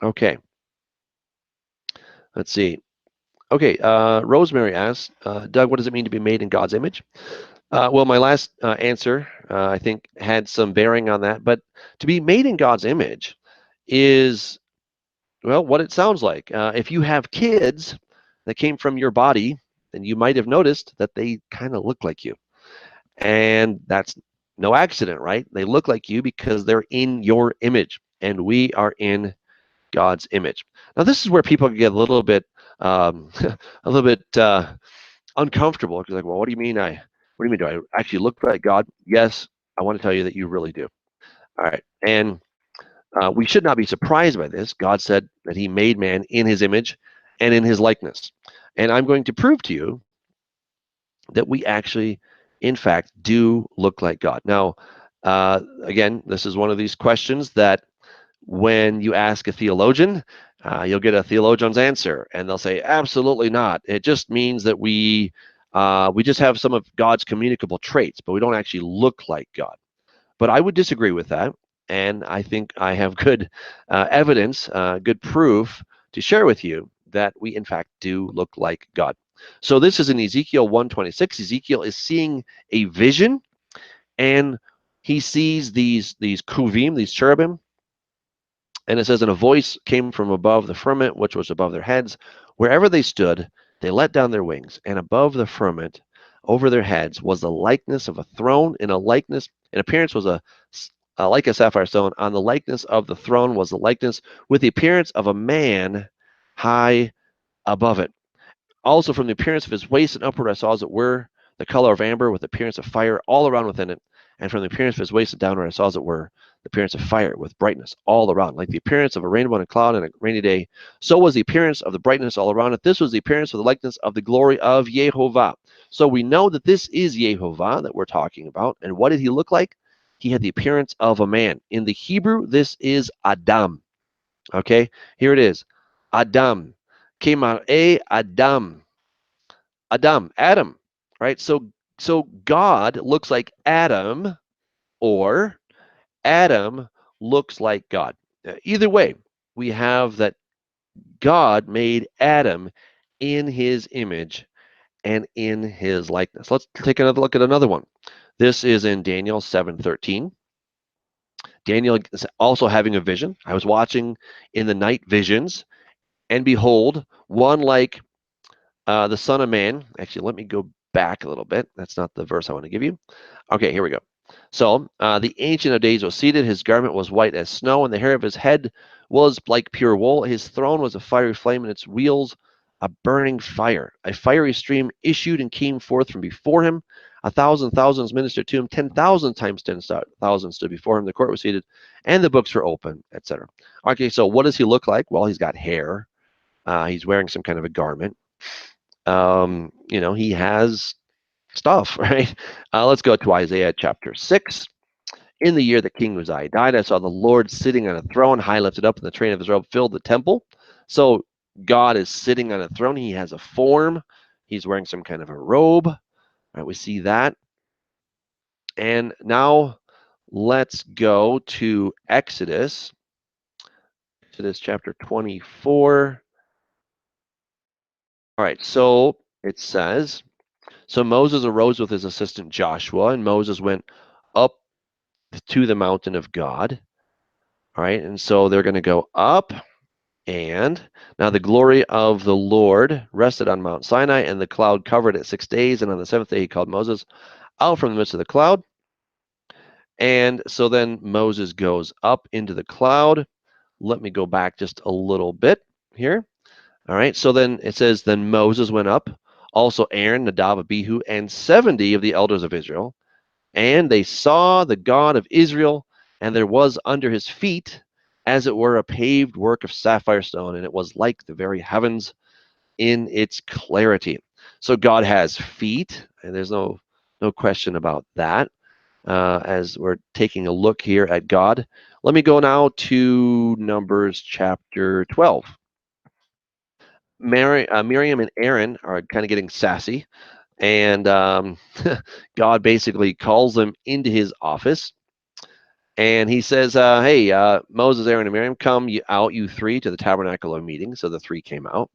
Okay, let's see. Okay, Rosemary asks, Doug, what does it mean to be made in God's image? Well, my last answer, I think, had some bearing on that. But to be made in God's image is, well, what it sounds like. If you have kids that came from your body, then you might have noticed that they kind of look like you. And that's no accident, right? They look like you because they're in your image, and we are in God's image. Now, this is where people get a little bit, a little bit uncomfortable because, like, well, what do you mean? What do you mean? Do I actually look like God? Yes, I want to tell you that you really do. All right, and we should not be surprised by this. God said that He made man in His image and in His likeness, and I'm going to prove to you that we actually, in fact, do look like God. Now, again, this is one of these questions that when you ask a theologian, you'll get a theologian's answer, and they'll say, "Absolutely not. It just means that we just have some of God's communicable traits, but we don't actually look like God." But I would disagree with that, and I think I have good evidence, good proof to share with you that we, in fact, do look like God. So this is in Ezekiel 1:26. Ezekiel is seeing a vision, and he sees these kuvim, these cherubim, and it says, and a voice came from above the firmament, which was above their heads. Wherever they stood, they let down their wings, and above the firmament, over their heads, was the likeness of a throne. In appearance was like a sapphire stone. On the likeness of the throne was the likeness with the appearance of a man high above it. Also, from the appearance of his waist and upward, I saw as it were the color of amber, with the appearance of fire all around within it. And from the appearance of his waist and downward, I saw as it were the appearance of fire with brightness all around, like the appearance of a rainbow and a cloud in a rainy day. So was the appearance of the brightness all around it. This was the appearance of the likeness of the glory of Jehovah. So we know that this is Jehovah that we're talking about. And what did he look like? He had the appearance of a man. In the Hebrew, this is Adam. Okay, here it is. Adam. Kemare Adam. Adam, right? So God looks like Adam, or Adam looks like God. Either way, we have that God made Adam in his image and in his likeness. Let's take another look at another one. This is in Daniel 7:13. Daniel is also having a vision. I was watching in the night visions, and behold, one like the Son of Man. Actually, let me go back a little bit. That's not the verse I want to give you. Okay, here we go. So the Ancient of Days was seated. His garment was white as snow, and the hair of his head was like pure wool. His throne was a fiery flame, and its wheels a burning fire. A fiery stream issued and came forth from before him. 1,000 thousands ministered to him. 10,000 times 10,000 stood before him. The court was seated, and the books were open, etc. Okay, so what does he look like? Well, he's got hair. He's wearing some kind of a garment. He has stuff, right? Let's go to Isaiah chapter 6. In the year that King Uzziah died, I saw the Lord sitting on a throne, high lifted up, and the train of his robe filled the temple. So God is sitting on a throne. He has a form. He's wearing some kind of a robe. Right, we see that. And now let's go to Exodus chapter 24. All right, so it says, so Moses arose with his assistant Joshua, and Moses went up to the mountain of God. All right, and so they're going to go up, and now the glory of the Lord rested on Mount Sinai, and the cloud covered it 6 days. And on the seventh day, he called Moses out from the midst of the cloud. And so then Moses goes up into the cloud. Let me go back just a little bit here. All right, so then it says, then Moses went up, also Aaron, Nadab, Abihu, and 70 of the elders of Israel. And they saw the God of Israel, and there was under his feet, as it were, a paved work of sapphire stone, and it was like the very heavens in its clarity. So God has feet, and there's no question about that. As we're taking a look here at God, let me go now to Numbers chapter 12. Miriam and Aaron are kind of getting sassy, and God basically calls them into his office, And he says, hey, Moses, Aaron, and Miriam, come out, you three, to the tabernacle of meeting. So the three came out.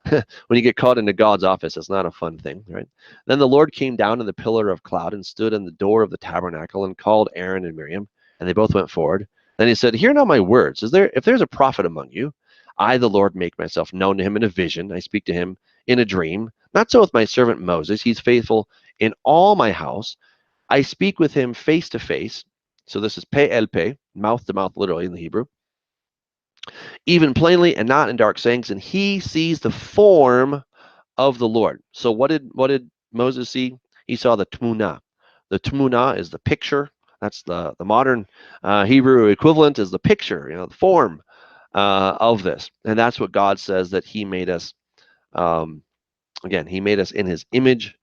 When you get called into God's office, it's not a fun thing, right? Then the Lord came down in the pillar of cloud and stood in the door of the tabernacle and called Aaron and Miriam, and they both went forward. Then he said, hear now my words. If there's a prophet among you, I, the Lord, make myself known to him in a vision. I speak to him in a dream. Not so with my servant Moses. He's faithful in all my house. I speak with him face to face. So this is pe el pe, mouth to mouth, literally in the Hebrew, even plainly and not in dark sayings. And he sees the form of the Lord. So what did Moses see? He saw the tmuna. The tmuna is the picture. That's the modern Hebrew equivalent is the picture, the form of this. And that's what God says that he made us. Again, he made us in his image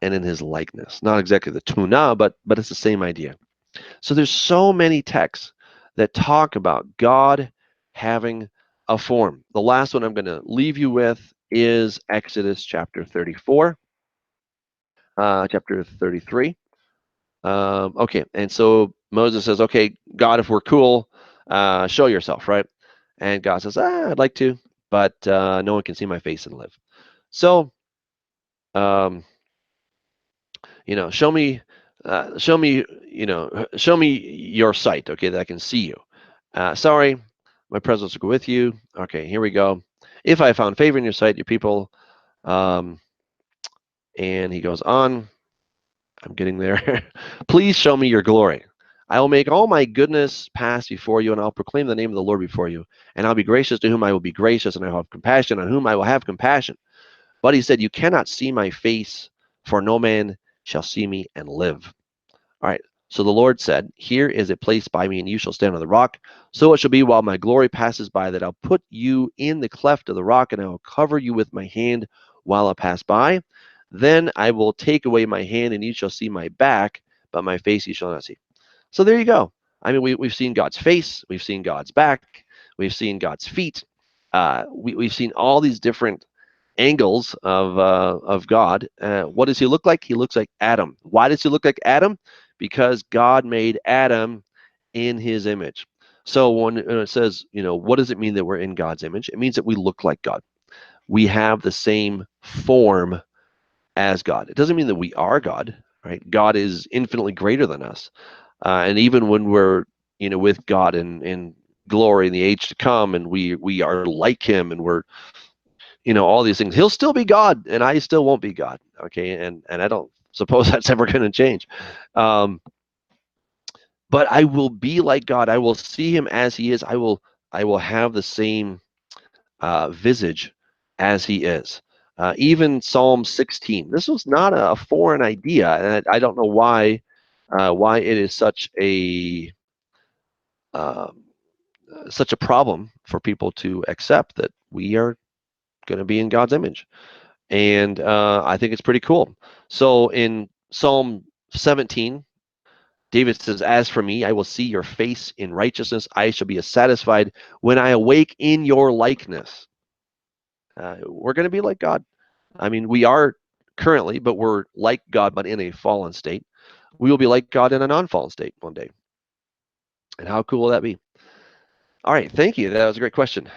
and in his likeness. Not exactly the tmuna, but it's the same idea. So there's so many texts that talk about God having a form. The last one I'm going to leave you with is Exodus chapter 34, chapter 33. Okay, and so Moses says, okay, God, if we're cool, show yourself, right? And God says, I'd like to, but no one can see my face and live. So, um, show me, show me your sight, okay, that I can see you. Sorry, my presence will go with you. Okay, here we go. If I found favor in your sight, your people, um, and he goes on. I'm getting there. Please show me your glory. I will make all my goodness pass before you, and I'll proclaim the name of the Lord before you. And I'll be gracious to whom I will be gracious, and I will have compassion on whom I will have compassion. But he said, you cannot see my face, for no man shall see me and live. All right. So the Lord said, here is a place by me, and you shall stand on the rock. So it shall be while my glory passes by that I'll put you in the cleft of the rock, and I will cover you with my hand while I pass by. Then I will take away my hand, and you shall see my back, but my face you shall not see. So there you go. I mean, we've seen God's face, we've seen God's back, we've seen God's feet. We've seen all these different angles of God. What does he look like? He looks like Adam. Why does he look like Adam? Because God made Adam in his image. So when it says, what does it mean that we're in God's image? It means that we look like God. We have the same form as God. It doesn't mean that we are God, right? God is infinitely greater than us. And even when we're, with God in glory in the age to come, and we are like him, and we're, all these things, he'll still be God, and I still won't be God. Okay. And I don't suppose that's ever going to change. But I will be like God. I will see him as he is. I will have the same visage as he is. Even Psalm 16. This was not a foreign idea, and I don't know why it is um, such a problem for people to accept that we are going to be in God's image. And I think it's pretty cool. So in Psalm 17, David says, as for me, I will see your face in righteousness. I shall be satisfied when I awake in your likeness. We're going to be like God. I mean, we are currently, but we're like God, but in a fallen state. We will be like God in a non-fallen state one day. And how cool will that be? All right. Thank you. That was a great question.